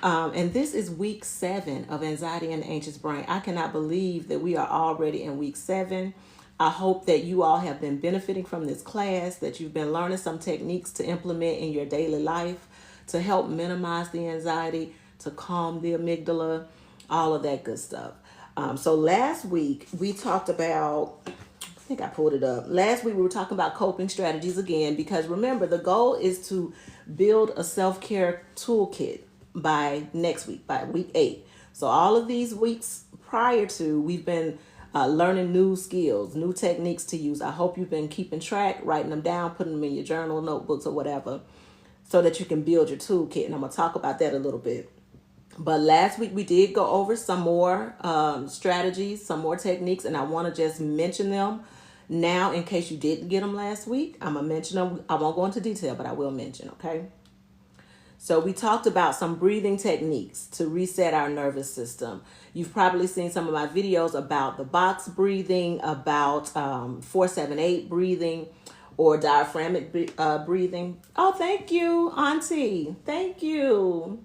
And this is week 7 of Anxiety and the Anxious Brain. I cannot believe that we are already in week 7. I hope that you all have been benefiting from this class, that you've been learning some techniques to implement in your daily life to help minimize the anxiety, to calm the amygdala, all of that good stuff. So last week we talked about, I think I pulled it up. Last week we were talking about coping strategies again, because remember, the goal is to build a self-care toolkit by next week, by week 8. So all of these weeks prior to, we've been learning new skills, new techniques to use. I hope you've been keeping track, writing them down, putting them in your journal, notebooks, or whatever, so that you can build your toolkit. And I'm going to talk about that a little bit. But last week we did go over some more strategies, some more techniques, and I want to just mention them now in case you didn't get them last week. I'm going to mention them. I won't go into detail, but I will mention, okay? So we talked about some breathing techniques to reset our nervous system. You've probably seen some of my videos about the box breathing, about 478 breathing, or diaphragmatic breathing. Oh, thank you, Auntie. Thank you.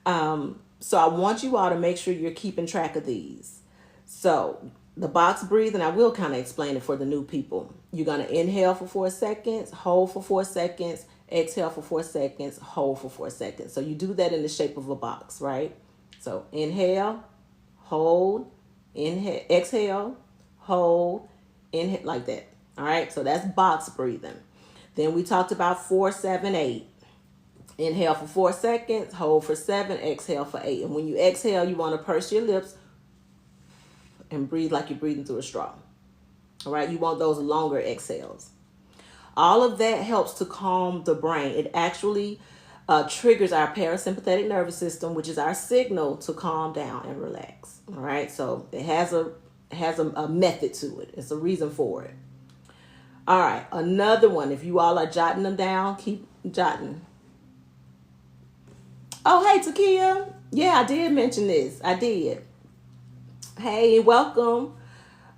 So I want you all to make sure you're keeping track of these. So the box breathing, I will kind of explain it for the new people. You're going to inhale for 4 seconds, hold for 4 seconds, exhale for 4 seconds, hold for 4 seconds. So you do that in the shape of a box, right? So inhale, hold, inhale, exhale, hold, inhale, like that. All right, so that's box breathing. Then we talked about 478. Inhale for 4 seconds, hold for 7, exhale for 8. And when you exhale, you want to purse your lips and breathe like you're breathing through a straw. All right, you want those longer exhales. All of that helps to calm the brain. It actually triggers our parasympathetic nervous system, which is our signal to calm down and relax. All right, so it has a method to it. It's a reason for it. All right, another one. If you all are jotting them down, keep jotting. Oh, hey, Takia. Yeah, I did mention this. I did. Hey, welcome.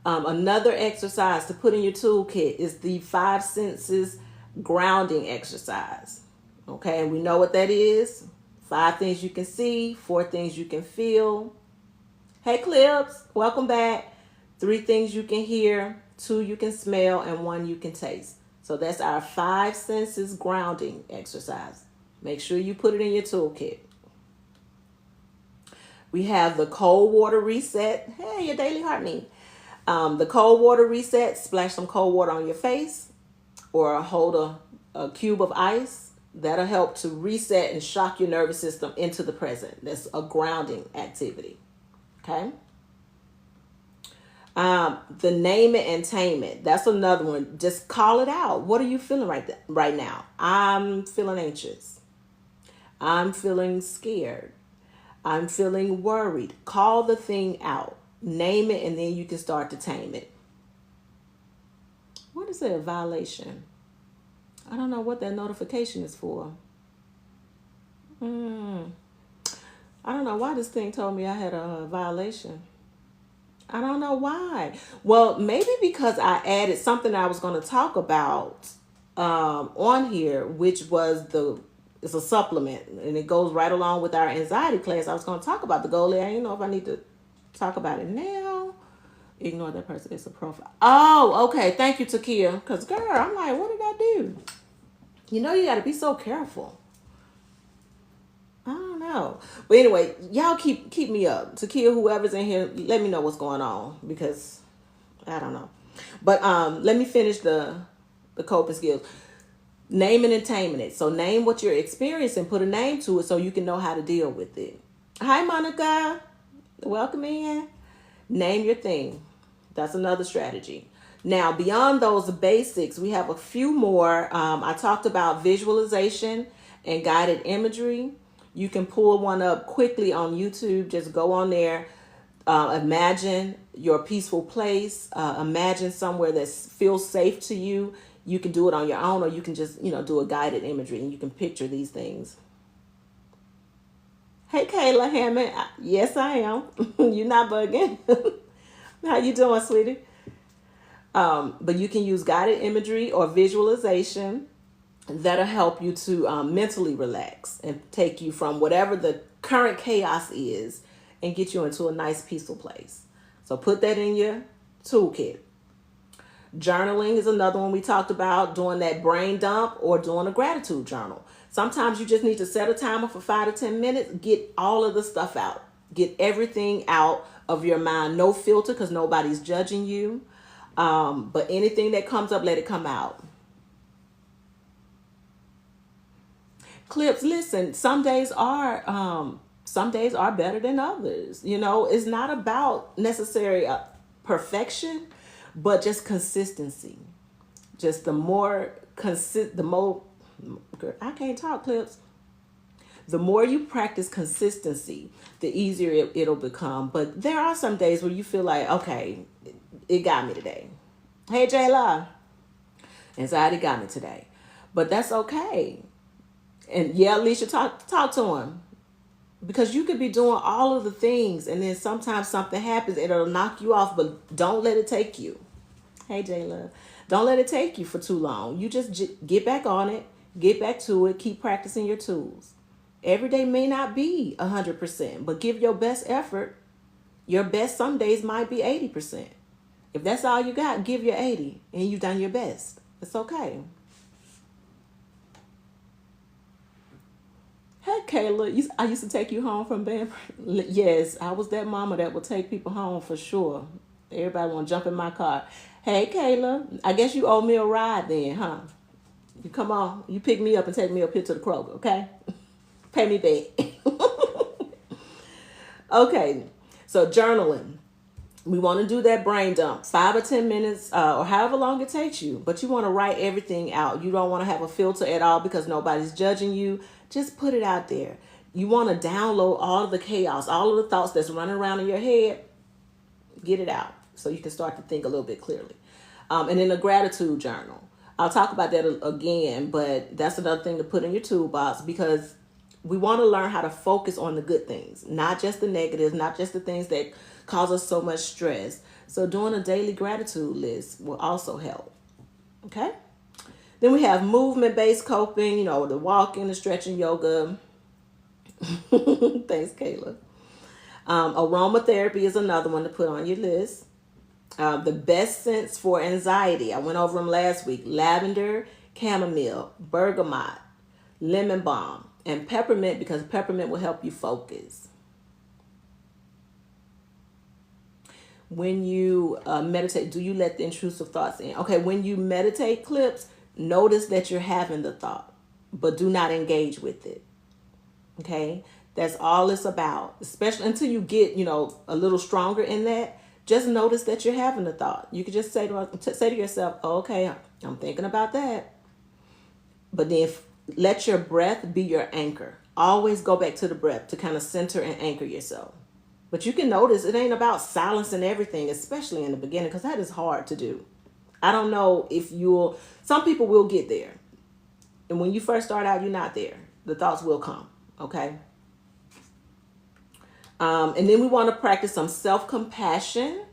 Another exercise to put in your toolkit is the 5 senses grounding exercise. Okay, and we know what that is. 5 things you can see, 4 things you can feel. Hey, Clips, welcome back. 3 things you can hear, 2 you can smell, and 1 you can taste. So that's our 5 senses grounding exercise. Make sure you put it in your toolkit. We have the cold water reset. Hey, your daily heart need. The cold water reset, splash some cold water on your face or hold a cube of ice. That'll help to reset and shock your nervous system into the present. That's a grounding activity. Okay. The name it and tame it. That's another one. Just call it out. What are you feeling right now? I'm feeling anxious. I'm feeling scared. I'm feeling worried. Call the thing out. Name it, and then you can start to tame it. What is it? A violation? I don't know what that notification is for. I don't know why this thing told me I had a violation. I don't know why. Well, maybe because I added something I was going to talk about on here, which was it's a supplement, and it goes right along with our anxiety class. I was going to talk about the goal. I don't know if I need to talk about it now. Ignore that person. It's a profile. Oh, okay. Thank you, Takia. Because, girl, I'm like, what did I do? You know, you got to be so careful. I don't know. But anyway, y'all keep me up. Takia, whoever's in here, let me know what's going on, because I don't know. But let me finish the coping skills. Naming and taming it. So name what you're experiencing, put a name to it so you can know how to deal with it. Hi, Monica. Welcome in. Name your thing. That's another strategy. Now, beyond those basics, we have a few more. I talked about visualization and guided imagery. You can pull one up quickly on YouTube. Just go on there. Imagine your peaceful place. Imagine somewhere that feels safe to you. You can do it on your own, or you can just, do a guided imagery, and you can picture these things. Hey, Kayla Hammond. Yes, I am. You're not bugging. How you doing, sweetie? But you can use guided imagery or visualization. that'll help you to mentally relax and take you from whatever the current chaos is and get you into a nice peaceful place. So put that in your toolkit. Journaling is another one we talked about, doing that brain dump or doing a gratitude journal. Sometimes you just need to set a timer for 5 to 10 minutes, get all of the stuff out. Get everything out of your mind. No filter, because nobody's judging you. But anything that comes up, let it come out. Clips, listen, some days are better than others. You know, it's not about necessary perfection, but just consistency. Just the more I can't talk, Clips. The more you practice consistency, the easier it'll become. But there are some days where you feel like, okay, it got me today. Hey, Jayla. Anxiety got me today. But that's okay. And yeah, Alicia, talk to him. Because you could be doing all of the things and then sometimes something happens and it'll knock you off, but don't let it take you. Hey, Jayla. Don't let it take you for too long. You just get back on it, get back to it, keep practicing your tools. Every day may not be 100%, but give your best effort. Your best some days might be 80%. If that's all you got, give your 80 and you've done your best. It's okay. Hey, Kayla, I used to take you home from band. Yes, I was that mama that would take people home for sure. Everybody want to jump in my car. Hey, Kayla, I guess you owe me a ride then, huh? You come on, you pick me up and take me up here to the Kroger, okay? Pay me back. Okay, so journaling. We want to do that brain dump, 5 or 10 minutes, or however long it takes you. But you want to write everything out. You don't want to have a filter at all because nobody's judging you. Just put it out there. You want to download all of the chaos, all of the thoughts that's running around in your head. Get it out so you can start to think a little bit clearly. And then a gratitude journal. I'll talk about that again, but that's another thing to put in your toolbox because we want to learn how to focus on the good things, not just the negatives, not just the things that cause us so much stress. So doing a daily gratitude list will also help. Okay? Then we have movement-based coping, the walking, the stretching, yoga. Thanks, Kayla. Aromatherapy is another one to put on your list. The best scents for anxiety. I went over them last week. Lavender, chamomile, bergamot, lemon balm, and peppermint because peppermint will help you focus. When you meditate, do you let the intrusive thoughts in? Okay, when you meditate, Clips, notice that you're having the thought, but do not engage with it. Okay, that's all it's about, especially until you get, a little stronger in that. Just notice that you're having the thought. You could just say to yourself, oh, okay, I'm thinking about that. But then let your breath be your anchor. Always go back to the breath to kind of center and anchor yourself. But you can notice it ain't about silencing everything, especially in the beginning, because that is hard to do. I don't know if some people will get there. And when you first start out, you're not there. The thoughts will come, okay? And then we want to practice some self-compassion.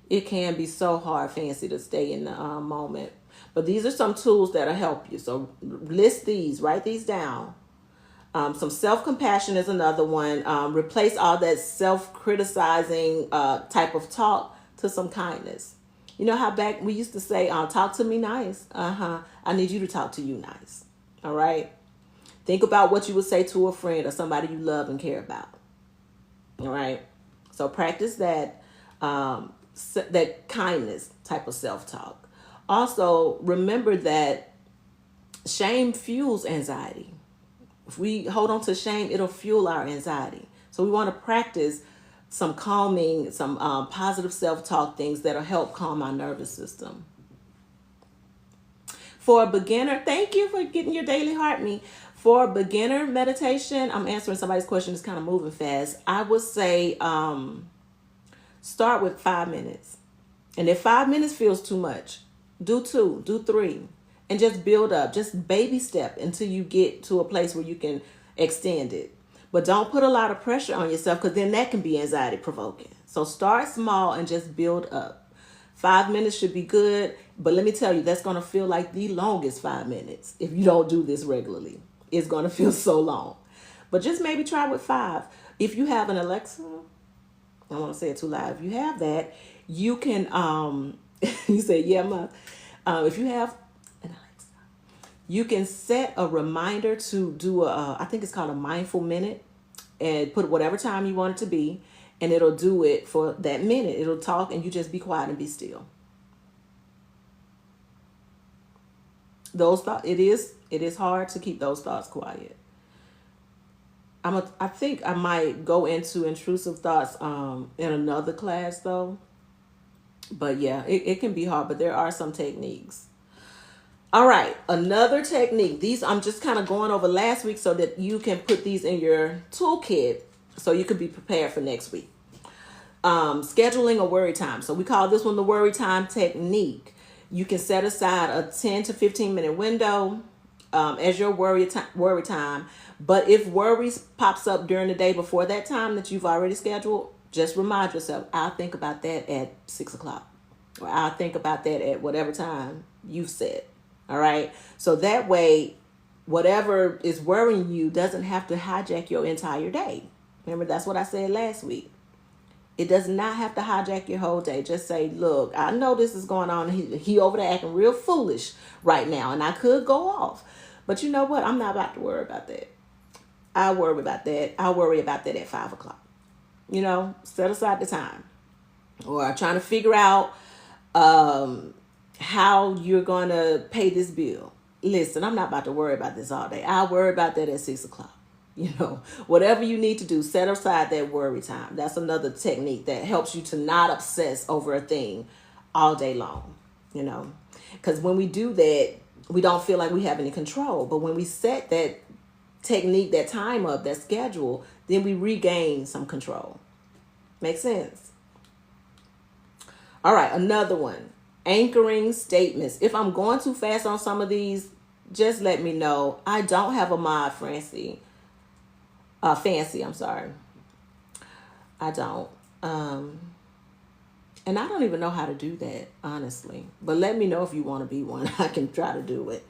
It can be so hard, Fancy, to stay in the moment. But these are some tools that'll help you. So list these, write these down. Some self-compassion is another one. Replace all that self-criticizing type of talk to some kindness. You know how back we used to say, talk to me nice. I need you to talk to you nice. All right. Think about what you would say to a friend or somebody you love and care about. All right. So practice that kindness type of self-talk. Also, remember that shame fuels anxiety. If we hold on to shame, it'll fuel our anxiety. So we want to practice some calming, some positive self-talk things that'll help calm our nervous system. For a beginner, thank you for getting your daily heart me. For a beginner meditation, I'm answering somebody's question. It's kind of moving fast. I would say start with 5 minutes. And if 5 minutes feels too much, do 2, do 3. And just build up. Just baby step until you get to a place where you can extend it. But don't put a lot of pressure on yourself because then that can be anxiety provoking. So start small and just build up. 5 minutes should be good. But let me tell you, that's going to feel like the longest 5 minutes if you don't do this regularly. It's going to feel so long. But just maybe try with 5. If you have an Alexa, I don't want to say it too loud. If you have that, you can, you say, yeah, Ma. If you have an Alexa, you can set a reminder to do I think it's called a mindful minute, and put whatever time you want it to be, and it'll do it for that minute. It'll talk and you just be quiet and be still. Those thoughts, it is hard to keep those thoughts quiet. I think I might go into intrusive thoughts in another class though. But yeah, it can be hard, but there are some techniques. All right, another technique. These I'm just kind of going over last week so that you can put these in your toolkit so you can be prepared for next week. Scheduling a worry time. So we call this one the worry time technique. You can set aside a 10 to 15 minute window as your worry time. But if worries pops up during the day before that time that you've already scheduled, just remind yourself, I'll think about that at 6 o'clock. Or I'll think about that at whatever time you've set. All right. So that way, whatever is worrying you doesn't have to hijack your entire day. Remember, that's what I said last week. It does not have to hijack your whole day. Just say, look, I know this is going on. He over there acting real foolish right now, and I could go off. But you know what? I'm not about to worry about that. I'll worry about that. I'll worry about that at 5 o'clock. You know, set aside the time. Or trying to figure out how you're going to pay this bill. Listen, I'm not about to worry about this all day. I'll worry about that at 6 o'clock. You know, whatever you need to do, set aside that worry time. That's another technique that helps you to not obsess over a thing all day long, you know, because when we do that, we don't feel like we have any control. But when we set that technique, that time up, that schedule, then we regain some control. Makes sense? All right, another one. Anchoring statements. If I'm going too fast on some of these, just let me know. I don't have a mod, Fancy, I'm sorry. I don't. And I don't even know how to do that, honestly. But let me know if you want to be one. I can try to do it.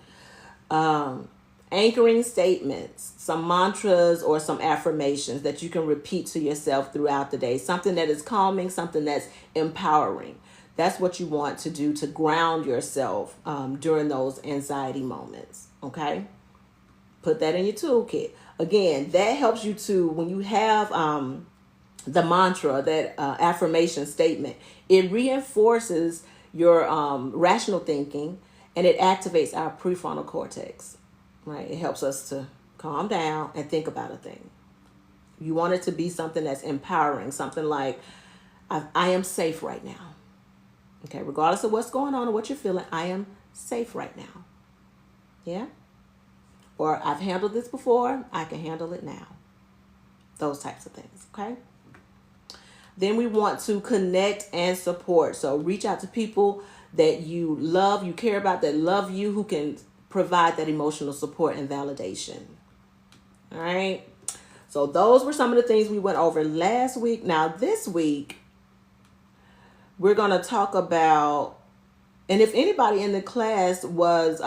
Anchoring statements, some mantras or some affirmations that you can repeat to yourself throughout the day. Something that is calming, something that's empowering. That's what you want to do to ground yourself during those anxiety moments. Okay? Put that in your toolkit. Again, that helps you to, when you have the mantra, that affirmation statement, it reinforces your rational thinking, and it activates our prefrontal cortex, right? It helps us to calm down and think about a thing. You want it to be something that's empowering, something like, I am safe right now. Okay, regardless of what's going on or what you're feeling, I am safe right now. Yeah? Or I've handled this before, I can handle it now. Those types of things, okay? Then we want to connect and support. So reach out to people that you love, you care about, that love you, who can provide that emotional support and validation. All right? So those were some of the things we went over last week. Now this week, we're going to talk about, and if anybody in the class was,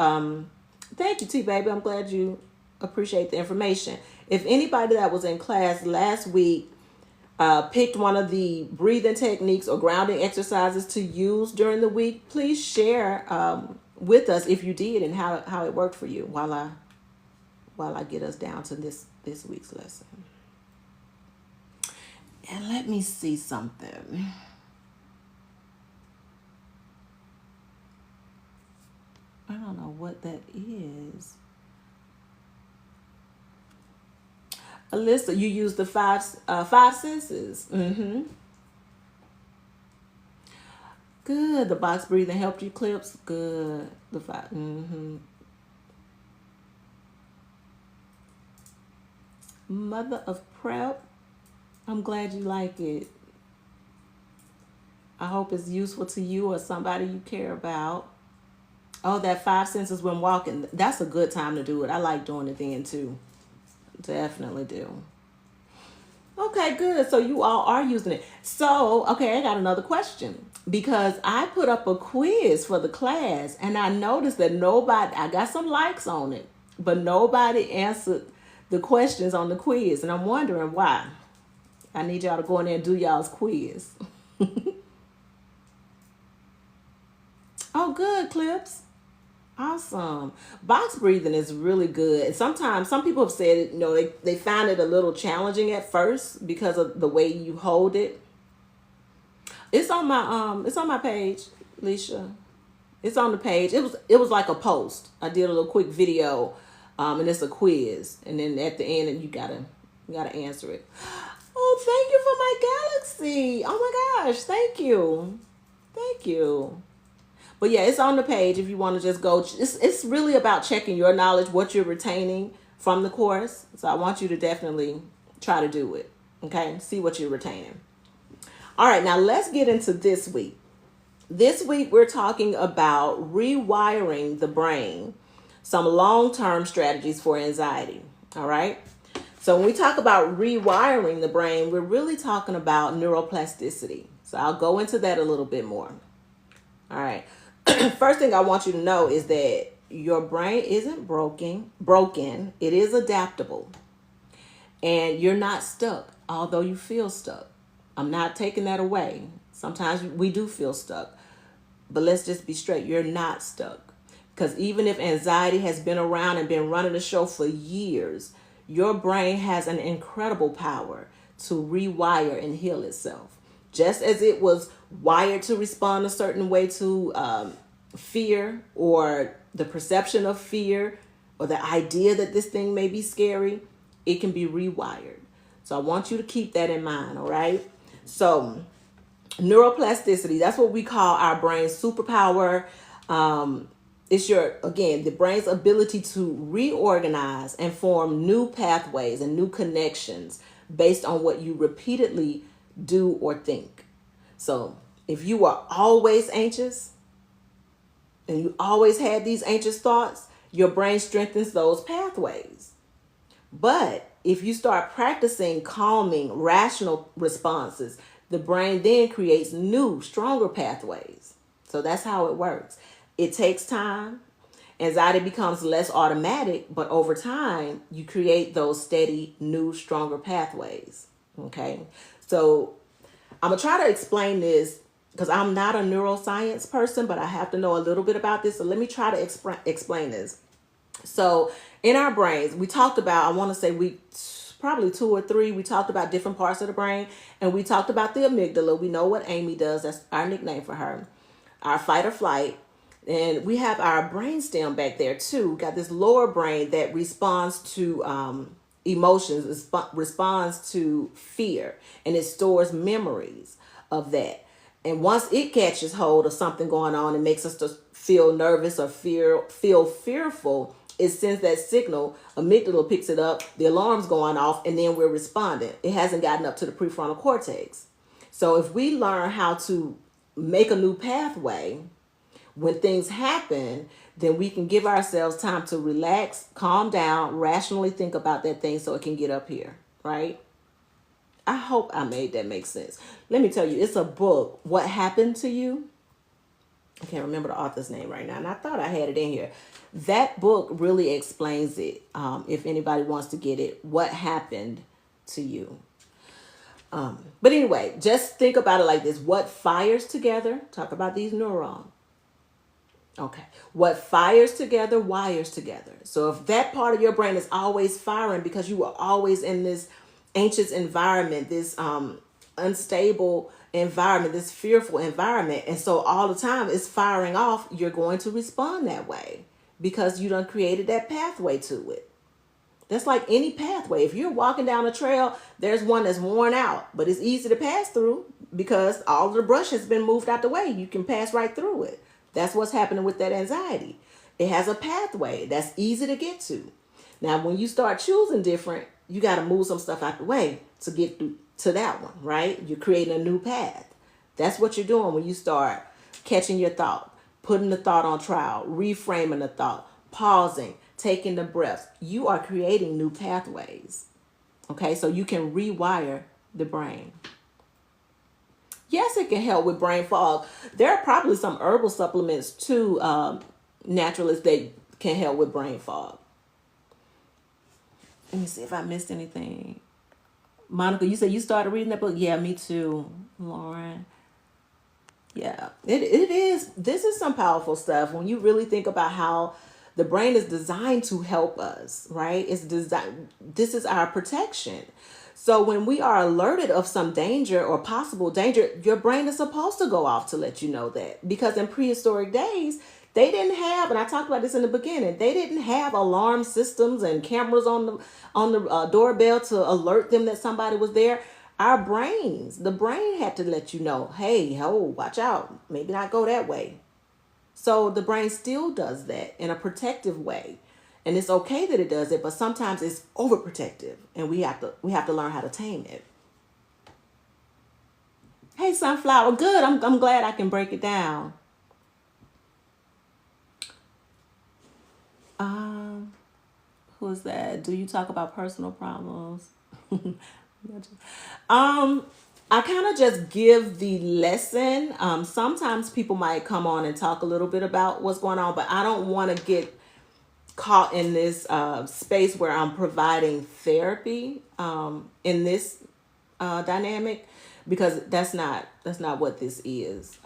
thank you, T-Baby. I'm glad you appreciate the information. If anybody that was in class last week picked one of the breathing techniques or grounding exercises to use during the week, please share with us if you did and how it worked for you while I get us down to this week's lesson. And let me see something. I don't know what that is. Alyssa, you use the five senses. Mm-hmm. Good. The box breathing helped you, Clips. Good. The five. Mm-hmm. Mother of Prep. I'm glad you like it. I hope it's useful to you or somebody you care about. Oh, that 5 senses when walking. That's a good time to do it. I like doing it then too. Definitely do. Okay, good. So you all are using it. So, okay, I got another question because I put up a quiz for the class and I noticed that nobody, I got some likes on it, but nobody answered the questions on the quiz. And I'm wondering why. I need y'all to go in there and do y'all's quiz. Oh, good, Clips. Awesome. Box breathing is really good. Sometimes some people have said, they find it a little challenging at first because of the way you hold it. It's on my page, Leisha. It's on the page. It was like a post. I did a little quick video, and it's a quiz, and then at the end, you gotta answer it. Oh, thank you for my galaxy. Oh my gosh, thank you. But yeah, it's on the page if you want to just go. It's really about checking your knowledge, what you're retaining from the course. So I want you to definitely try to do it. Okay, see what you're retaining. All right, now let's get into this week. This week, we're talking about rewiring the brain, some long-term strategies for anxiety. All right. So when we talk about rewiring the brain, we're really talking about neuroplasticity. So I'll go into that a little bit more. All right. First thing I want you to know is that your brain isn't broken. It is adaptable. And you're not stuck, although you feel stuck. I'm not taking that away. Sometimes we do feel stuck. But let's just be straight. You're not stuck. Because even if anxiety has been around and been running the show for years, your brain has an incredible power to rewire and heal itself. Just as it was wired to respond a certain way to fear or the perception of fear or the idea that this thing may be scary, it can be rewired. So I want you to keep that in mind, all right? So neuroplasticity, that's what we call our brain's superpower. It's the brain's ability to reorganize and form new pathways and new connections based on what you repeatedly do or think. So if you are always anxious and you always had these anxious thoughts, your brain strengthens those pathways. But if you start practicing calming, rational responses, the brain then creates new, stronger pathways. So that's how it works. It takes time. Anxiety becomes less automatic, but over time, you create those steady, new, stronger pathways. Okay. So I'm going to try to explain this because I'm not a neuroscience person, but I have to know a little bit about this. So let me try to explain this. So in our brains, we talked about, I want to say probably 2 or 3, we talked about different parts of the brain, and we talked about the amygdala. We know what Amy does. That's our nickname for her. Our fight or flight. And we have our brainstem back there too. We got this lower brain that responds to emotions, responds to fear, and it stores memories of that. And once it catches hold of something going on and makes us to feel nervous or feel fearful, it sends that signal. Amygdala picks it up, the alarm's going off, and then we're responding. It hasn't gotten up to the prefrontal cortex. So if we learn how to make a new pathway when things happen, then we can give ourselves time to relax, calm down, rationally think about that thing so it can get up here, right? I hope I made that make sense. Let me tell you, it's a book, What Happened to You? I can't remember the author's name right now, and I thought I had it in here. That book really explains it, if anybody wants to get it, what happened to you. But anyway, just think about it like this. What fires together, talk about these neurons. Okay. What fires together, wires together. So if that part of your brain is always firing because you are always in this anxious environment, this unstable environment, this fearful environment, and so all the time it's firing off, you're going to respond that way because you done created that pathway to it. That's like any pathway. If you're walking down a trail, there's one that's worn out, but it's easy to pass through because all the brush has been moved out the way. You can pass right through it. That's what's happening with that anxiety. It has a pathway that's easy to get to. Now, when you start choosing different, you got to move some stuff out the way to get to that one, right? You're creating a new path. That's what you're doing when you start catching your thought, putting the thought on trial, reframing the thought, pausing, taking the breaths. You are creating new pathways. Okay, so you can rewire the brain. Yes, it can help with brain fog. There are probably some herbal supplements too, naturalists, that can help with brain fog. Let me see if I missed anything. Monica, you said you started reading that book? Yeah, me too. Lauren. Yeah, it is. This is some powerful stuff when you really think about how the brain is designed to help us, right? It's designed, this is our protection. So when we are alerted of some danger or possible danger, your brain is supposed to go off to let you know that. Because in prehistoric days, they didn't have, and I talked about this in the beginning, they didn't have alarm systems and cameras on the doorbell to alert them that somebody was there. Our brains, the brain had to let you know, hey, ho, watch out, maybe not go that way. So the brain still does that in a protective way. And it's okay that it does it, but sometimes it's overprotective, and we have to learn how to tame it. Hey, Sunflower, good. I'm glad I can break it down. Um, who's that? Do you talk about personal problems? um, I kind of just give the lesson. Sometimes people might come on and talk a little bit about what's going on, but I don't want to get caught in this space where I'm providing therapy in this dynamic, because that's not what this is.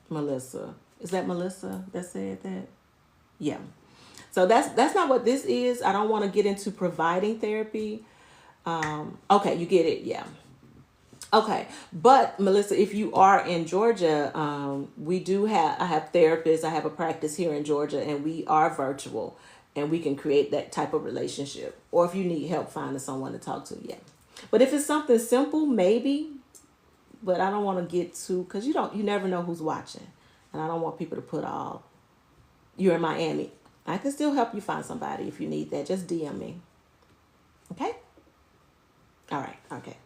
Melissa, is that Melissa that said that? Yeah. So that's not what this is. I don't want to get into providing therapy. Okay, you get it. Yeah. Okay, but Melissa, if you are in Georgia, I have therapists. I have a practice here in Georgia, and we are virtual, and we can create that type of relationship. Or if you need help finding someone to talk to, yeah. But if it's something simple, maybe. But I don't want to get too, because you never know who's watching, and I don't want people to put all. You're in Miami. I can still help you find somebody if you need that. Just DM me. Okay. All right. Okay.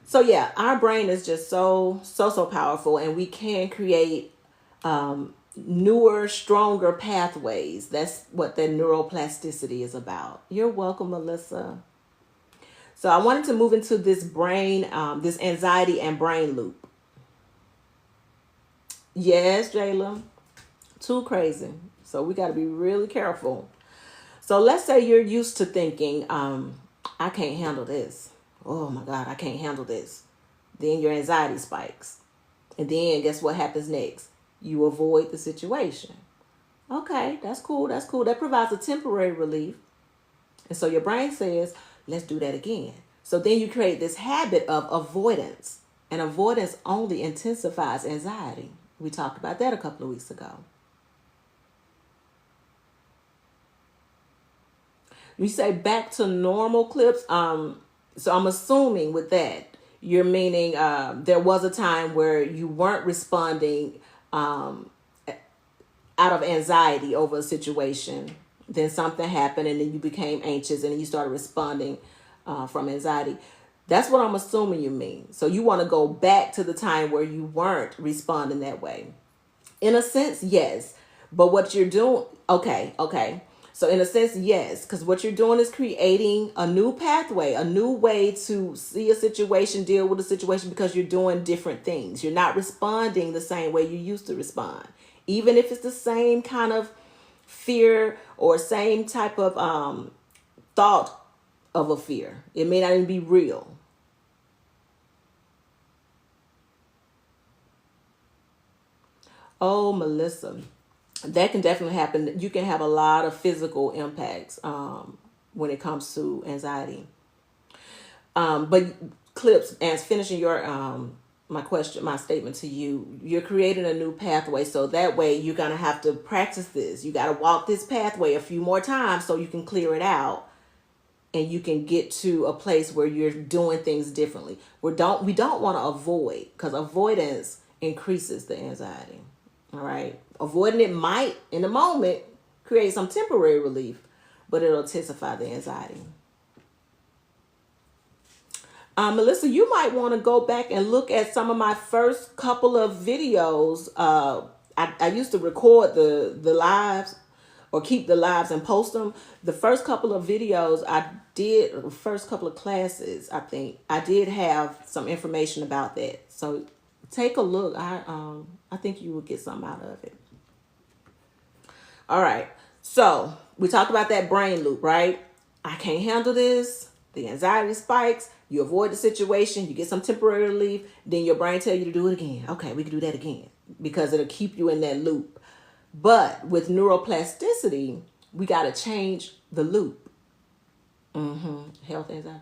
So yeah, our brain is just so powerful, and we can create newer, stronger pathways. That's what the neuroplasticity is about. You're welcome, Melissa. So I wanted to move into this brain, this anxiety and brain loop. Yes, Jayla, too crazy. So we got to be really careful. So let's say you're used to thinking, I can't handle this. Oh my God, I can't handle this. Then your anxiety spikes. And then guess what happens next? You avoid the situation. Okay, that's cool. That's cool. That provides a temporary relief. And so your brain says, let's do that again. So then you create this habit of avoidance. And avoidance only intensifies anxiety. We talked about that a couple of weeks ago. You say back to normal clips. So I'm assuming with that, you're meaning there was a time where you weren't responding out of anxiety over a situation. Then something happened, and then you became anxious, and then you started responding from anxiety. That's what I'm assuming you mean. So you want to go back to the time where you weren't responding that way. In a sense, yes. But what you're doing, okay. So in a sense, yes, because what you're doing is creating a new pathway, a new way to see a situation, deal with a situation, because you're doing different things. You're not responding the same way you used to respond. Even if it's the same kind of fear or same type of thought of a fear. It may not even be real. Oh, Melissa. That can definitely happen. You can have a lot of physical impacts when it comes to anxiety. But clips, as finishing your my statement to you, you're creating a new pathway. So that way you're gonna have to practice this. You gotta walk this pathway a few more times so you can clear it out, and you can get to a place where you're doing things differently. We don't want to avoid, because avoidance increases the anxiety. All right. Avoiding it might, in the moment, create some temporary relief, but it'll intensify the anxiety. Melissa, you might want to go back and look at some of my first couple of videos. I used to record the lives, or keep the lives and post them. The first couple of videos I did, first couple of classes, I think I did have some information about that. So take a look. I think you will get something out of it. All right. So we talked about that brain loop, right? I can't handle this. The anxiety spikes. You avoid the situation. You get some temporary relief. Then your brain tell you to do it again. Okay, we can do that again because it'll keep you in that loop. But with neuroplasticity, we got to change the loop. Health anxiety.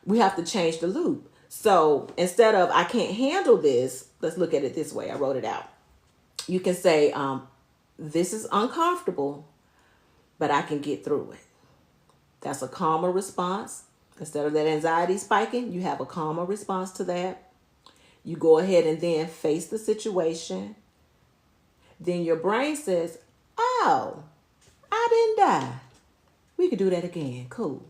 We have to change the loop. So instead of I can't handle this, let's look at it this way. I wrote it out. You can say, this is uncomfortable, but I can get through it. That's a calmer response. Instead of that anxiety spiking, you have a calmer response to that. You go ahead and then face the situation. Then your brain says, oh, I didn't die. We could do that again. Cool.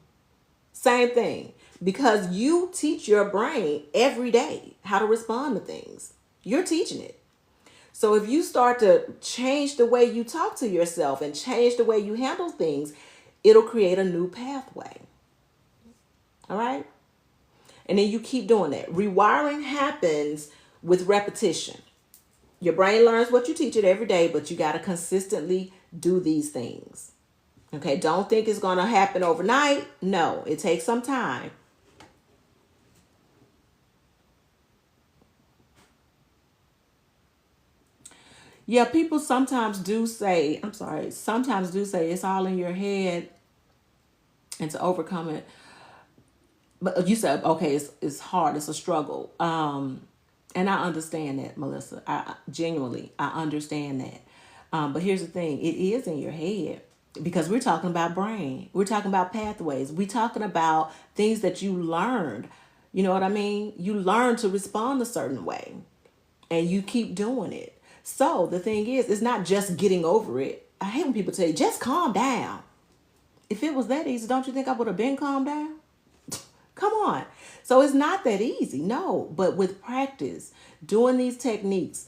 Same thing. Because you teach your brain every day how to respond to things. You're teaching it. So if you start to change the way you talk to yourself and change the way you handle things, it'll create a new pathway. All right? And then you keep doing that. Rewiring happens with repetition. Your brain learns what you teach it every day, but you got to consistently do these things. Okay? Don't think it's going to happen overnight. No, it takes some time. Yeah, people sometimes do say it's all in your head and to overcome it. But you said, okay, it's hard, it's a struggle. And I understand that, Melissa. I genuinely, I understand that. But here's the thing, it is in your head because we're talking about brain. We're talking about pathways. We're talking about things that you learned. You know what I mean? You learn to respond a certain way and you keep doing it. So the thing is, it's not just getting over it. I hate when people tell you, just calm down. If it was that easy, don't you think I would have been calmed down? Come on. So it's not that easy. No, but with practice, doing these techniques,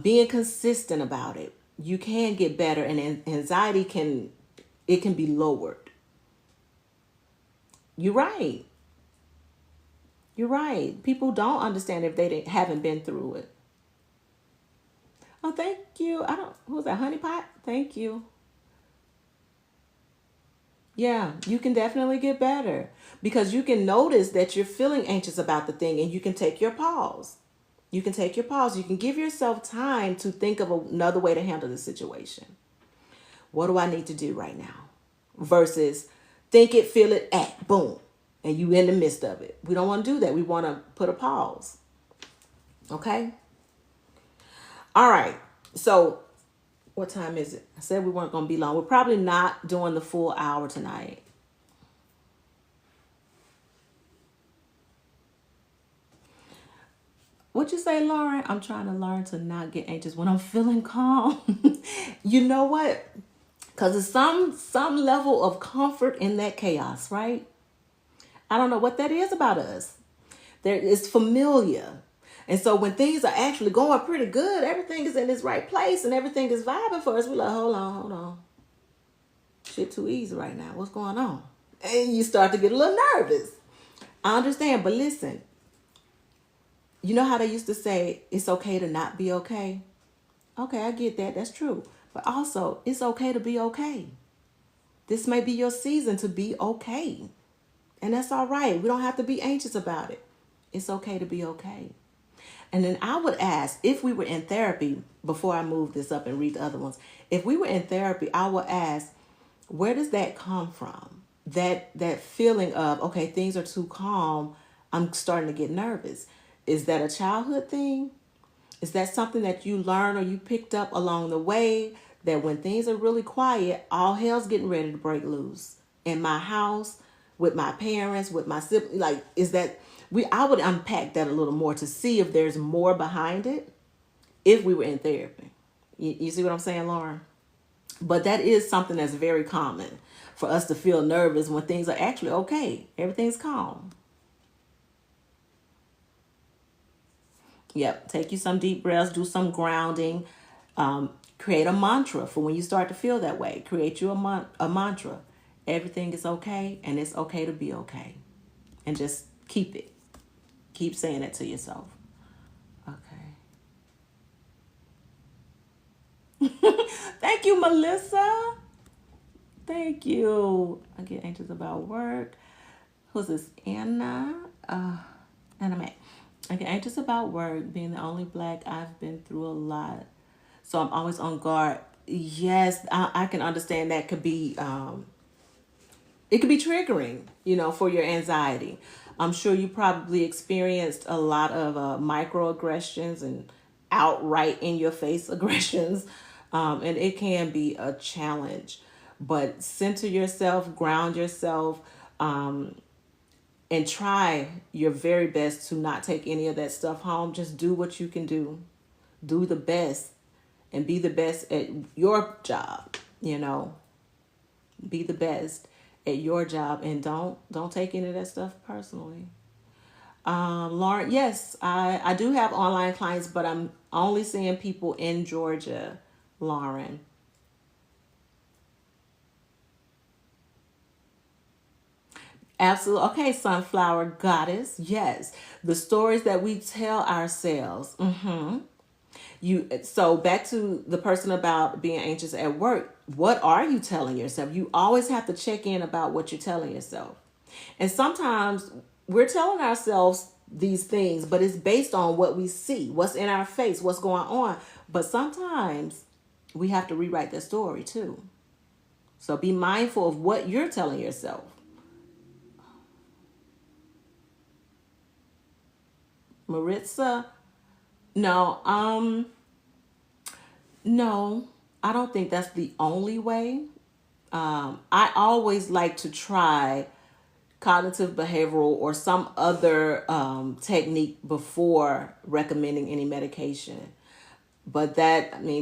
being consistent about it, you can get better and anxiety can be lowered. You're right. You're right. People don't understand if they haven't been through it. Oh, thank you. Who's that? Honey Pot? Thank you. Yeah, you can definitely get better because you can notice that you're feeling anxious about the thing and you can take your pause. You can take your pause. You can give yourself time to think of another way to handle the situation. What do I need to do right now? Versus think it, feel it, act, boom. And you in the midst of it. We don't want to do that. We want to put a pause. Okay? All right. So what time is it? I said we weren't going to be long. We're probably not doing the full hour tonight. What you say, Lauren? I'm trying to learn to not get anxious when I'm feeling calm. You know what? Because there's some level of comfort in that chaos, right? I don't know what that is about us. There is familiar. And so when things are actually going pretty good, everything is in its right place and everything is vibing for us, we're like, hold on. Shit too easy right now. What's going on? And you start to get a little nervous. I understand, but listen. You know how they used to say, it's okay to not be okay? Okay, I get that. That's true. But also, it's okay to be okay. This may be your season to be okay. And that's all right. We don't have to be anxious about it. It's okay to be okay. And then I would ask, if we were in therapy, before I move this up and read the other ones, if we were in therapy, I would ask, where does that come from? That feeling of, okay, things are too calm, I'm starting to get nervous. Is that a childhood thing? Is that something that you learned or you picked up along the way, that when things are really quiet, all hell's getting ready to break loose? In my house, with my parents, with my siblings, like, is that... I would unpack that a little more to see if there's more behind it if we were in therapy. You see what I'm saying, Lauren? But that is something that's very common for us to feel nervous when things are actually okay. Everything's calm. Yep. Take you some deep breaths. Do some grounding. Create a mantra for when you start to feel that way. Create you a mantra. Everything is okay, and it's okay to be okay. And just keep it. Keep saying it to yourself. Okay. Thank you, Melissa. Thank you. I get anxious about work. Who's this? Anna? Anna May. I get anxious about work. Being the only Black, I've been through a lot. So I'm always on guard. Yes, I can understand that could be, it could be triggering, for your anxiety. I'm sure you probably experienced a lot of microaggressions and outright in your face aggressions. And it can be a challenge. But center yourself, ground yourself, and try your very best to not take any of that stuff home. Just do what you can do. Do the best and be the best at your job, Be the best at your job and don't take any of that stuff personally. Lauren, yes, I do have online clients, but I'm only seeing people in Georgia, Lauren. Absolutely. Okay, sunflower goddess. Yes. The stories that we tell ourselves. So back to the person about being anxious at work. What are you telling yourself? You always have to check in about what you're telling yourself. And sometimes we're telling ourselves these things, but it's based on what we see, what's in our face, what's going on. But sometimes we have to rewrite that story too. So be mindful of what you're telling yourself. Maritza, no, no, I don't think that's the only way. I always like to try cognitive behavioral or some other technique before recommending any medication. But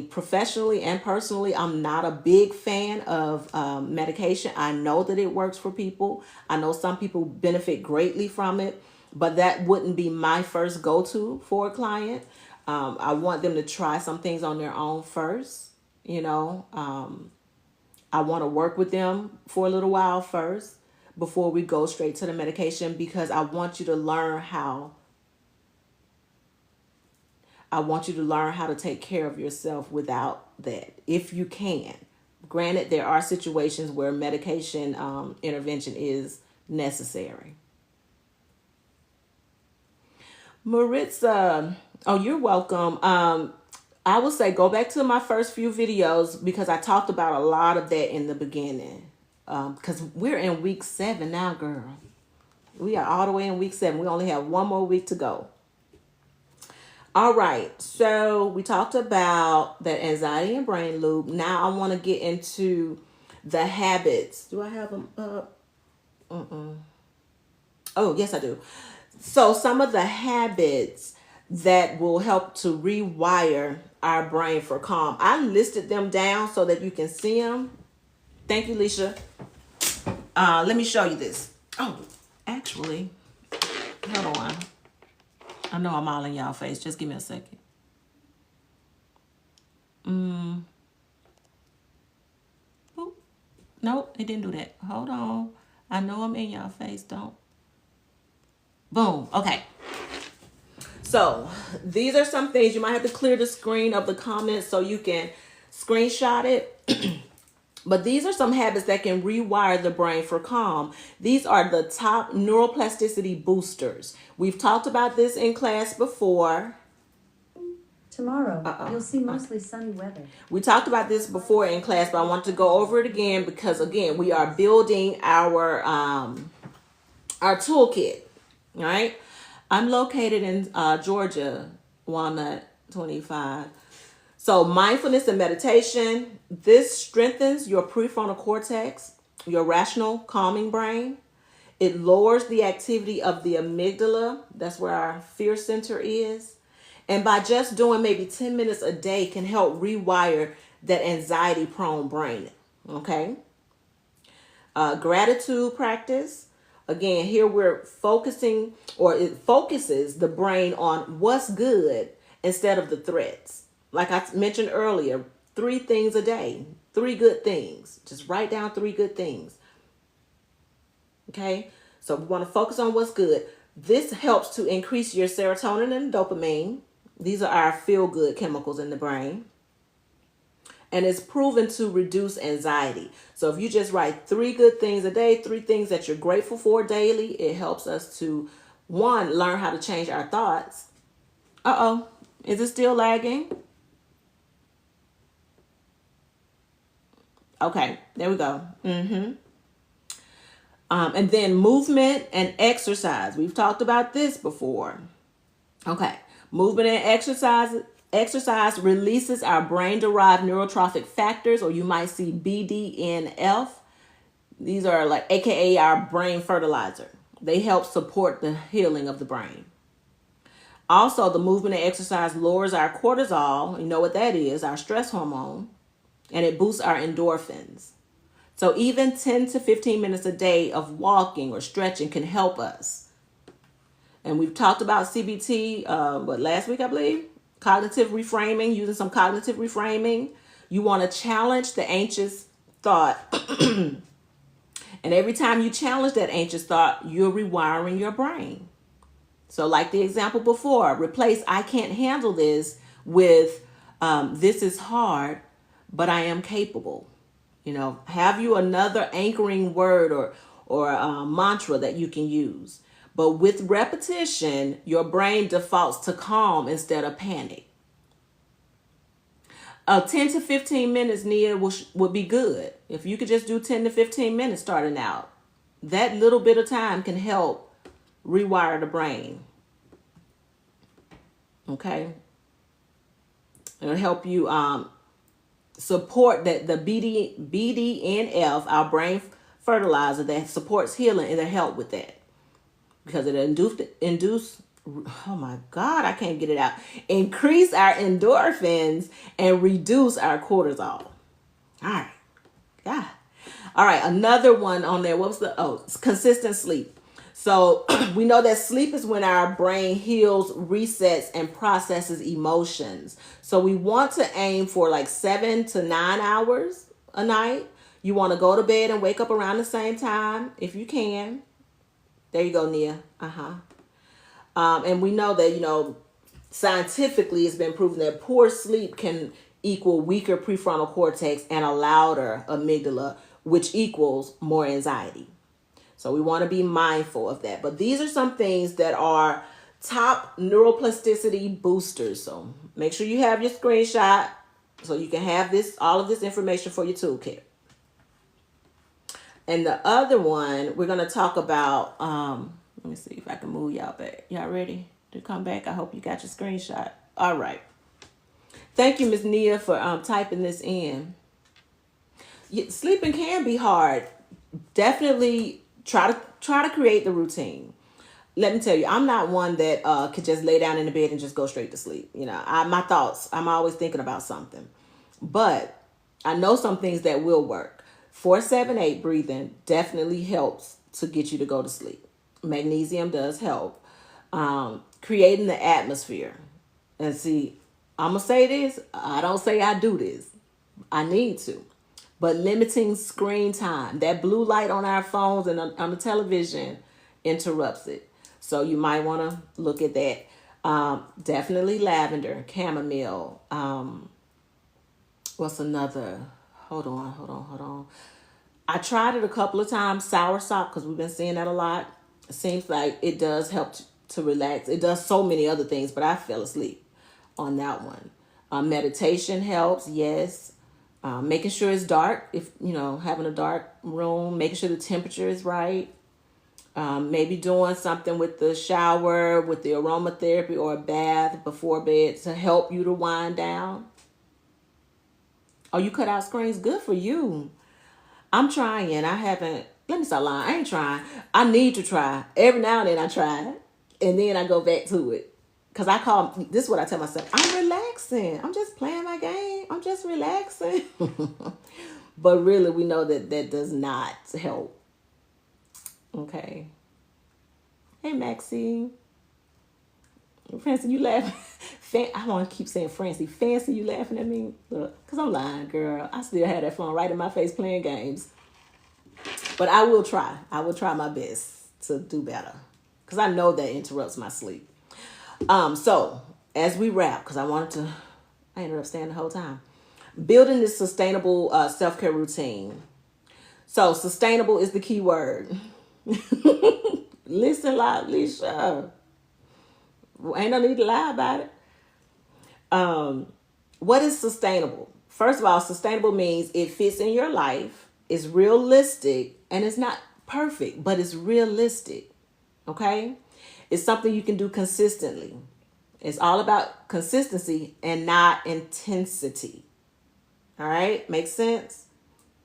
professionally and personally, I'm not a big fan of medication. I know that it works for people. I know some people benefit greatly from it, but that wouldn't be my first go-to for a client. I want them to try some things on their own first. I want to work with them for a little while first before we go straight to the medication, because I want you to learn how to take care of yourself without that, if you can. Granted, there are situations where medication intervention is necessary. Maritza, oh, you're welcome. I would say go back to my first few videos because I talked about a lot of that in the beginning. Because we're in week 7 now, girl. We are all the way in week 7. We only have one more week to go. All right, so we talked about that anxiety and brain loop. Now I want to get into the habits. Do I have them up? Oh, yes, I do. So some of the habits that will help to rewire our brain for calm. I listed them down so that you can see them. Thank you, Leisha. Let me show you this. Oh, actually, hold on. I know I'm all in y'all face. Just give me a second. Oop. Nope, it didn't do that. Hold on. I know I'm in y'all face. Don't. Boom. Okay. So these are some things. You might have to clear the screen of the comments so you can screenshot it. But these are some habits that can rewire the brain for calm. These are the top neuroplasticity boosters. We've talked about this in class before. Tomorrow, you'll see mostly sunny weather. We talked about this before in class, but I want to go over it again because, again, we are building our toolkit. All right. I'm located in Georgia, Walnut 25. So mindfulness and meditation, this strengthens your prefrontal cortex, your rational calming brain. It lowers the activity of the amygdala. That's where our fear center is. And by just doing maybe 10 minutes a day can help rewire that anxiety prone brain. Okay. Gratitude practice. Again, here we're focusing, or it focuses the brain on what's good instead of the threats. Like I mentioned earlier, 3 things a day, 3 good things. Just write down 3 good things. Okay? So we want to focus on what's good. This helps to increase your serotonin and dopamine. These are our feel-good chemicals in the brain. And it's proven to reduce anxiety. So if you just write 3 good things a day, 3 things that you're grateful for daily, it helps us to, 1, learn how to change our thoughts. Uh-oh, is it still lagging? Okay, there we go. And then movement and exercise. We've talked about this before. Okay, movement and exercise releases our brain-derived neurotrophic factors, or you might see BDNF. These are like AKA our brain fertilizer. They help support the healing of the brain. Also, the movement and exercise lowers our cortisol. You know what that is, our stress hormone. And it boosts our endorphins. So even 10 to 15 minutes a day of walking or stretching can help us. And we've talked about CBT, last week, I believe? Cognitive reframing, using some cognitive reframing. You want to challenge the anxious thought. And every time you challenge that anxious thought, you're rewiring your brain. So like the example before, replace "I can't handle this" with "this is hard, but I am capable." You know, have you another anchoring word or mantra that you can use. But with repetition, your brain defaults to calm instead of panic. 10 to 15 minutes, Nia, would be good. If you could just do 10 to 15 minutes starting out, that little bit of time can help rewire the brain. Okay? It'll help you support that the BDNF, our brain fertilizer that supports healing, and it'll help with that. Because it induce, oh my God, I can't get it out. Increase our endorphins and reduce our cortisol. All right. Yeah. All right. Another one on there. What was it's consistent sleep. So we know that sleep is when our brain heals, resets, and processes emotions. So we want to aim for like 7 to 9 hours a night. You want to go to bed and wake up around the same time if you can. There you go, Nia. And we know that, scientifically it's been proven that poor sleep can equal weaker prefrontal cortex and a louder amygdala, which equals more anxiety. So we want to be mindful of that. But these are some things that are top neuroplasticity boosters. So make sure you have your screenshot so you can have all of this information for your toolkit. And the other one, we're going to talk about, let me see if I can move y'all back. Y'all ready to come back? I hope you got your screenshot. All right. Thank you, Miss Nia, for typing this in. Sleeping can be hard. Definitely try to create the routine. Let me tell you, I'm not one that could just lay down in the bed and just go straight to sleep. My thoughts, I'm always thinking about something. But I know some things that will work. 4-7-8 breathing definitely helps to get you to go to sleep. Magnesium does help. Creating the atmosphere. And see, I'm going to say this. I don't say I do this. I need to. But limiting screen time. That blue light on our phones and on the television interrupts it. So you might want to look at that. Definitely lavender, chamomile. What's another? Hold on. I tried it a couple of times, soursop, because we've been seeing that a lot. It seems like it does help to relax. It does so many other things, but I fell asleep on that one. Meditation helps, yes. Making sure it's dark, if having a dark room, making sure the temperature is right. Maybe doing something with the shower, with the aromatherapy or a bath before bed to help you to wind down. Oh, you cut out screens? Good for you. I'm trying. I haven't. Let me stop lying. I ain't trying. I need to try. Every now and then I try. And then I go back to it. Because this is what I tell myself. I'm relaxing. I'm just playing my game. I'm just relaxing. But really, we know that does not help. Okay. Hey, Maxine. Francie, you laughing? I want to keep saying fancy. Fancy, you laughing at me? Look, because I'm lying, girl. I still have that phone right in my face playing games. But I will try. I will try my best to do better. Because I know that interrupts my sleep. So, as we wrap, because I ended up staying the whole time. Building this sustainable self-care routine. So, sustainable is the key word. Listen, Alicia. Ain't no need to lie about it. What is sustainable? First of all, sustainable means it fits in your life, it's realistic, and it's not perfect, but it's realistic. Okay? It's something you can do consistently. It's all about consistency and not intensity. All right? Makes sense?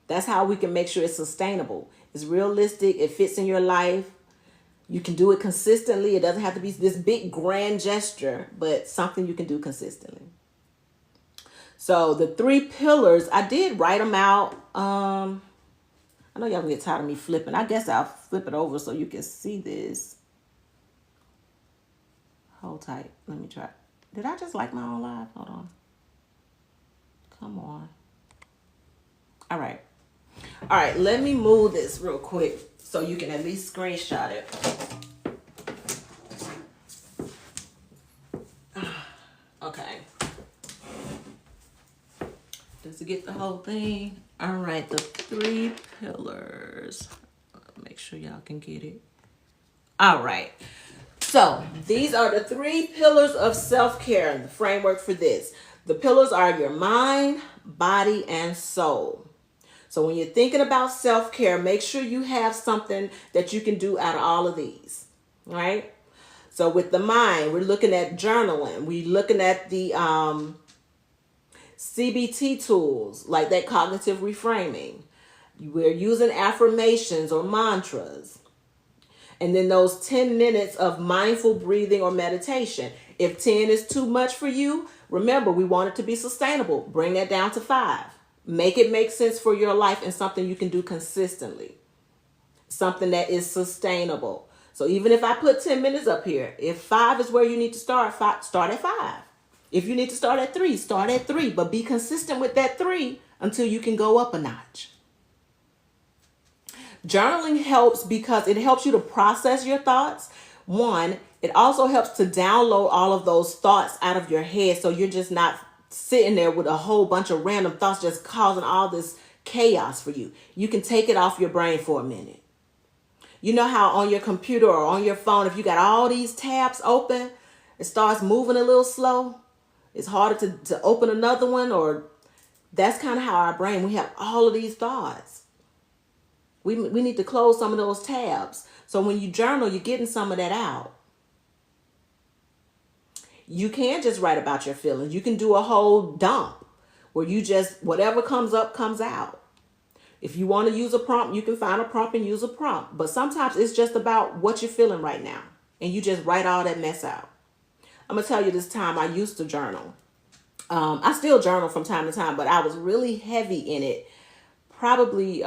That's how we can make sure it's sustainable. It's realistic. It fits in your life. You can do it consistently. It doesn't have to be this big grand gesture, but something you can do consistently. So the 3 pillars, I did write them out. I know y'all gonna get tired of me flipping. I guess I'll flip it over so you can see this. Hold tight. Let me try. Did I just like my own live? Hold on. Come on. All right. All right. Let me move this real quick so you can at least screenshot it. Okay. Does it get the whole thing? All right. The 3 pillars. Make sure y'all can get it. All right. So these are the 3 pillars of self-care and the framework for this. The pillars are your mind, body, and soul. So when you're thinking about self-care, make sure you have something that you can do out of all of these. All right. So with the mind, we're looking at journaling. We're looking at the CBT tools like that cognitive reframing. We're using affirmations or mantras. And then those 10 minutes of mindful breathing or meditation. If 10 is too much for you, remember, we want it to be sustainable. Bring that down to 5. Make it make sense for your life and something you can do consistently. Something that is sustainable. So even if I put 10 minutes up here, if 5 is where you need to start, start at 5. If you need to start at 3, start at 3. But be consistent with that 3 until you can go up a notch. Journaling helps because it helps you to process your thoughts. 1, it also helps to download all of those thoughts out of your head so you're just not sitting there with a whole bunch of random thoughts just causing all this chaos for you. You can take it off your brain for a minute. You know how on your computer or on your phone, if you got all these tabs open, it starts moving a little slow. It's harder to open another one, or that's kind of how our brain, we have all of these thoughts. We need to close some of those tabs. So when you journal, you're getting some of that out. You can just write about your feelings. You can do a whole dump where you just, whatever comes up, comes out. If you want to use a prompt, you can find a prompt and use a prompt. But sometimes it's just about what you're feeling right now. And you just write all that mess out. I'm going to tell you this time I used to journal. I still journal from time to time, but I was really heavy in it. Probably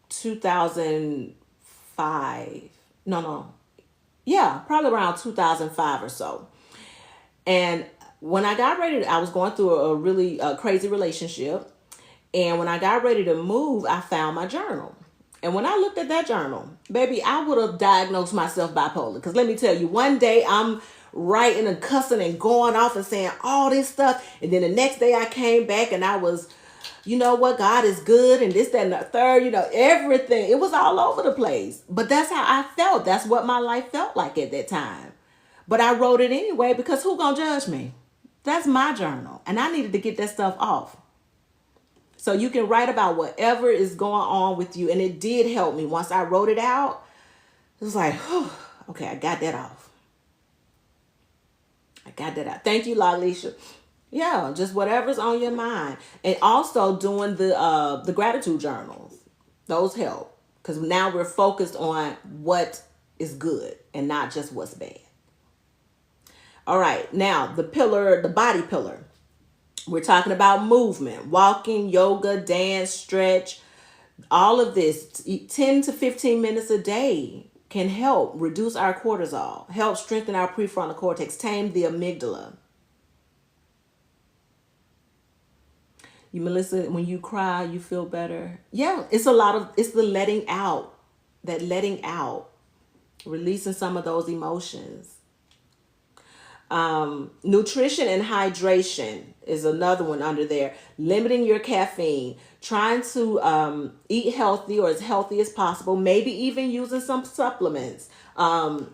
2005. Yeah, probably around 2005 or so. And when I got ready, I was going through a really crazy relationship. And when I got ready to move, I found my journal. And when I looked at that journal, baby, I would have diagnosed myself bipolar. Because let me tell you, one day I'm writing and cussing and going off and saying all this stuff. And then the next day I came back and I was, you know what, God is good and this, that, and the third, everything. It was all over the place. But that's how I felt. That's what my life felt like at that time. But I wrote it anyway because who gonna judge me? That's my journal. And I needed to get that stuff off. So you can write about whatever is going on with you. And it did help me. Once I wrote it out, it was like, whew, okay, I got that off. I got that out. Thank you, Lalisha. Yeah, just whatever's on your mind. And also doing the gratitude journals. Those help. Because now we're focused on what is good and not just what's bad. All right, now the body pillar. We're talking about movement, walking, yoga, dance, stretch, all of this. 10 to 15 minutes a day can help reduce our cortisol, help strengthen our prefrontal cortex, tame the amygdala. Melissa, when you cry, you feel better. Yeah, it's the letting out, that letting out, releasing some of those emotions. Nutrition and hydration is another one under there. Limiting your caffeine, trying to eat healthy or as healthy as possible, maybe even using some supplements. And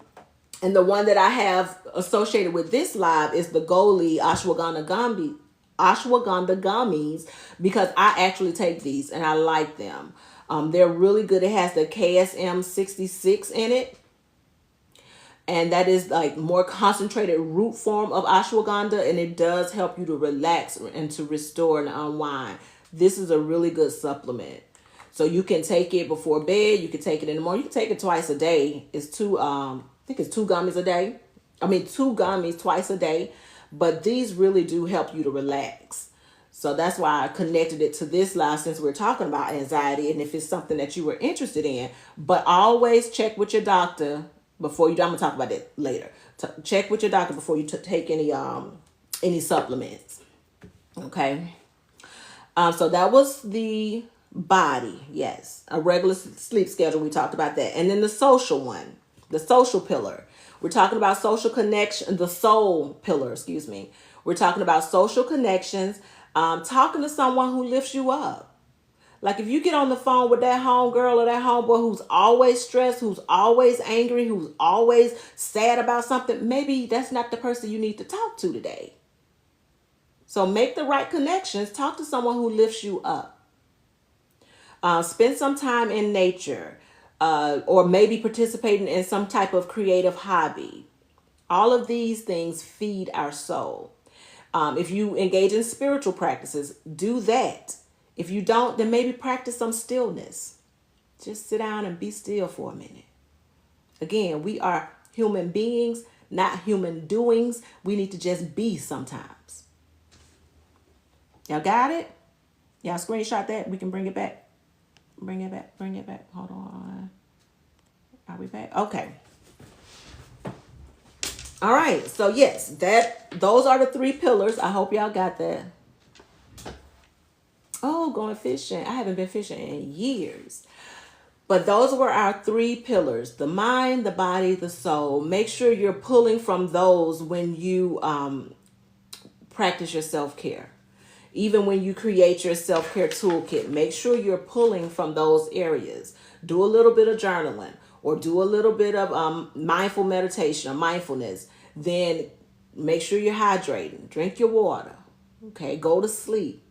the one that I have associated with this live is the Goli ashwagandha gummies, because I actually take these and I like them. They're really good. It has the KSM 66 in it. And that is like more concentrated root form of ashwagandha. And it does help you to relax and to restore and unwind. This is a really good supplement. So you can take it before bed. You can take it in the morning. You can take it twice a day. It's I think it's 2 gummies a day. 2 gummies twice a day. But these really do help you to relax. So that's why I connected it to this live, since we're talking about anxiety and if it's something that you were interested in. But always check with your doctor before you. I'm gonna talk about that later. Check with your doctor before you take any supplements. Okay. So that was the body. Yes, a regular sleep schedule. We talked about that, and then the social one, the social pillar. We're talking about social connection, the soul pillar, excuse me. We're talking about social connections, talking to someone who lifts you up. Like if you get on the phone with that homegirl or that homeboy who's always stressed, who's always angry, who's always sad about something, maybe that's not the person you need to talk to today. So make the right connections. Talk to someone who lifts you up. Spend some time in nature. Or maybe participating in some type of creative hobby. All of these things feed our soul. If you engage in spiritual practices, do that. If you don't, then maybe practice some stillness. Just sit down and be still for a minute. Again, we are human beings, not human doings. We need to just be sometimes. Y'all got it? Y'all screenshot that. We can bring it back. Bring it back. Hold on. Are we back? Okay. All right. So yes, those are the 3 pillars. I hope y'all got that. Oh, going fishing. I haven't been fishing in years. But those were our 3 pillars: the mind, the body, the soul. Make sure you're pulling from those when you practice your self-care. Even when you create your self-care toolkit, make sure you're pulling from those areas. Do a little bit of journaling or do a little bit of mindful meditation or mindfulness. Then make sure you're hydrating. Drink your water. Okay, go to sleep.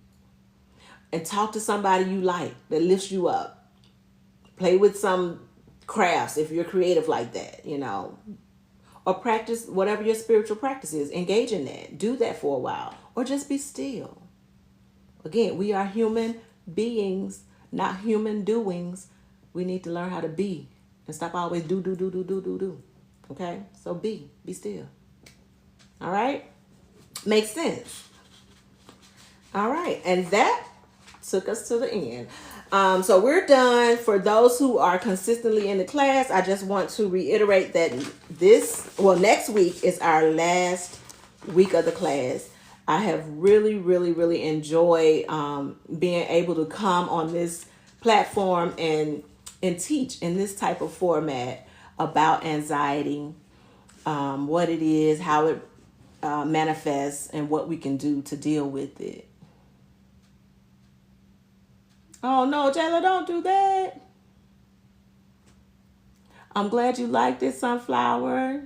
And talk to somebody you like that lifts you up. Play with some crafts if you're creative like that, Or practice whatever your spiritual practice is. Engage in that. Do that for a while. Or just be still. Again, we are human beings, not human doings. We need to learn how to be and stop always do. Okay? So be still. All right? Makes sense. All right. And that took us to the end. So we're done. For those who are consistently in the class, I just want to reiterate that next week is our last week of the class. I have really, really, really enjoyed being able to come on this platform and teach in this type of format about anxiety, what it is, how it manifests, and what we can do to deal with it. Oh no, Jayla, don't do that. I'm glad you liked it, Sunflower.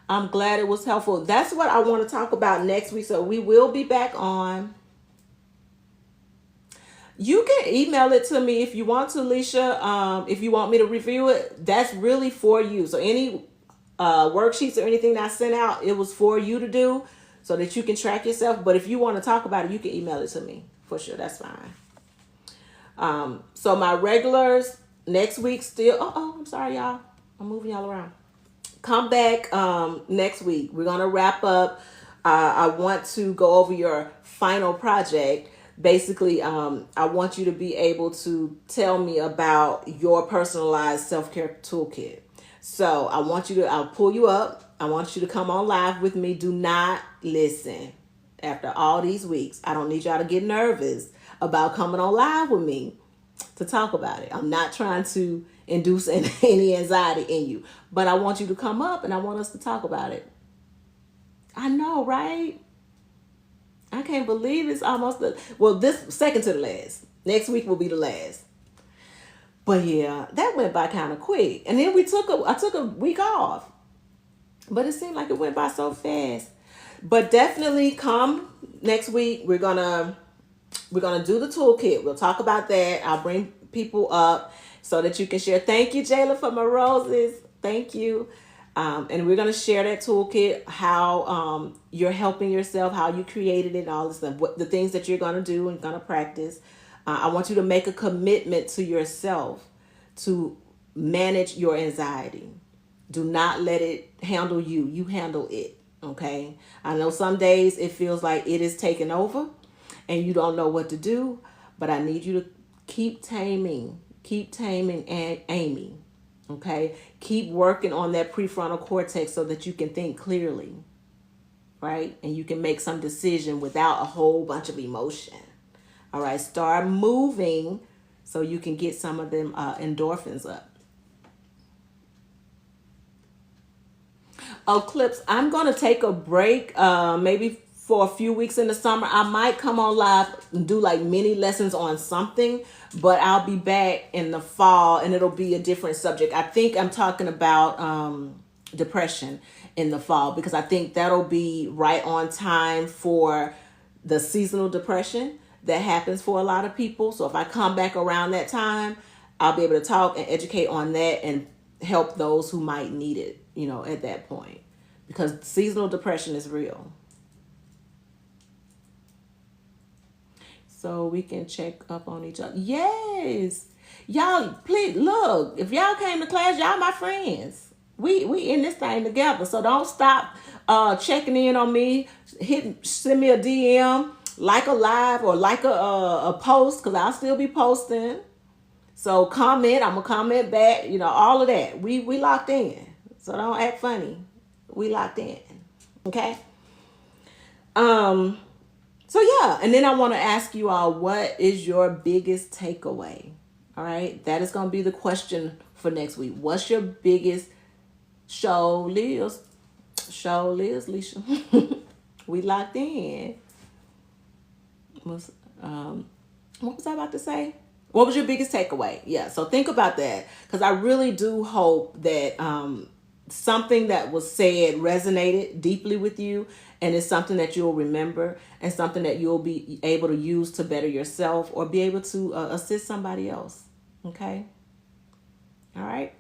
I'm glad it was helpful. That's what I want to talk about next week. So we will be back on. You can email it to me if you want to, Alicia. If you want me to review it, that's really for you. So any worksheets or anything that I sent out, it was for you to do so that you can track yourself. But if you want to talk about it, you can email it to me for sure. That's fine. So my regulars next week still. I'm sorry, y'all. I'm moving y'all around. Come back next week. We're going to wrap up. I want to go over your final project. Basically, I want you to be able to tell me about your personalized self-care toolkit. So I'll pull you up. I want you to come on live with me. Do not listen. after all these weeks. I don't need y'all to get nervous about coming on live with me to talk about it. I'm not trying to induce any anxiety in you, but I want you to come up and I want us to talk about it. I know, right? I can't believe it's almost this second to the last. Next week will be the last. But yeah, that went by kind of quick. And then I took a week off. But it seemed like it went by so fast. But definitely come next week. We're gonna do the toolkit. We'll talk about that. I'll bring people up so that you can share. Thank you, Jayla, for my roses. Thank you. And we're gonna share that toolkit, how you're helping yourself, how you created it, all this stuff, what the things that you're gonna do and gonna practice. I want you to make a commitment to yourself to manage your anxiety. Do not let it handle you. You handle it. Okay. I know some days it feels like it is taking over and you don't know what to do, but I need you to keep taming and aiming. Okay. Keep working on that prefrontal cortex so that you can think clearly. Right. And you can make some decision without a whole bunch of emotion. All right. Start moving so you can get some of them endorphins up. Oh, Clips, I'm going to take a break maybe for a few weeks in the summer. I might come on live and do like mini lessons on something, but I'll be back in the fall and it'll be a different subject. I think I'm talking about depression in the fall because I think that'll be right on time for the seasonal depression that happens for a lot of people. So if I come back around that time, I'll be able to talk and educate on that and help those who might need it, at that point, because seasonal depression is real. So we can check up on each other. Yes. Y'all, please look, if y'all came to class, y'all my friends. We in this thing together. So don't stop checking in on me. Send me a DM, like a live or like a post, because I'll still be posting. So comment, I'm gonna comment back, all of that. We locked in. So don't act funny. We locked in. Okay? So yeah, and then I want to ask you all, what is your biggest takeaway? All right? That is gonna be the question for next week. What's your biggest show, Liz, Leisha? We locked in. What was I about to say? What was your biggest takeaway? Yeah, so think about that, because I really do hope that something that was said resonated deeply with you, and it's something that you'll remember and something that you'll be able to use to better yourself or be able to assist somebody else. Okay? All right?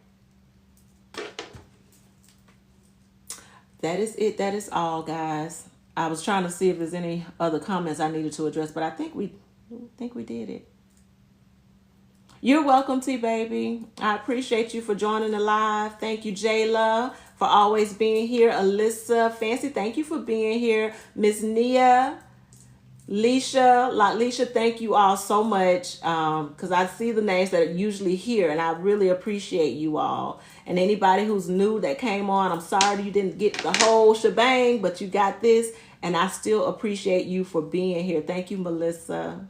That is it. That is all, guys. I was trying to see if there's any other comments I needed to address, but I think we did it. You're welcome, T-Baby. I appreciate you for joining the live. Thank you, Jayla, for always being here. Alyssa, Fancy, thank you for being here. Miss Nia, Leisha, thank you all so much, because I see the names that are usually here, and I really appreciate you all. And anybody who's new that came on, I'm sorry you didn't get the whole shebang, but you got this, and I still appreciate you for being here. Thank you, Melissa.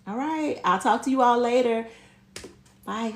All right, I'll talk to you all later. Bye.